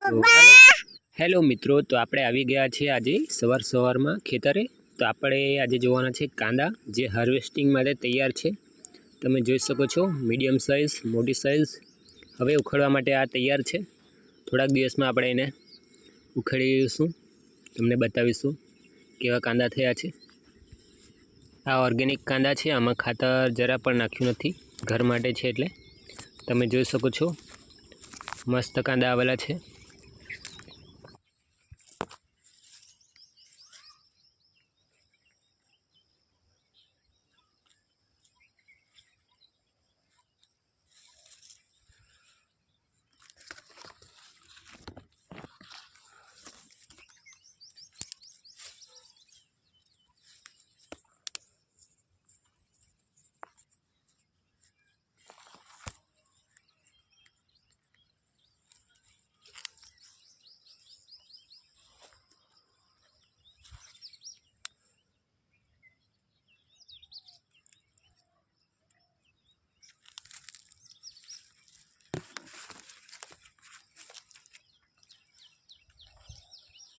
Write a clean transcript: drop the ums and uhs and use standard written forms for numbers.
Hello મિત્રો, તો આપણે આવી ગયા છીએ આજે સવારમાં ખેતરે। તો આપણે આજે જોવાના છે કાંદા જે હાર્વેસ્ટિંગ માટે તૈયાર છે। તમે જોઈ શકો છો મીડિયમ સાઇઝ, મોટી સાઇઝ હવે ઉખાડવા માટે આ તૈયાર છે। થોડાક દિવસમાં આપણે એને ઉખાડીશું, તમને બતાવીશું કેવા કાંદા થયા છે। આ ઓર્ગેનિક કાંદા છે, આમાં ખાતર જરા પણ નાખ્યું નથી, ઘર માટે છે। એટલે તમે જોઈ શકો છો મસ્ત કાંદા આવેલા છે।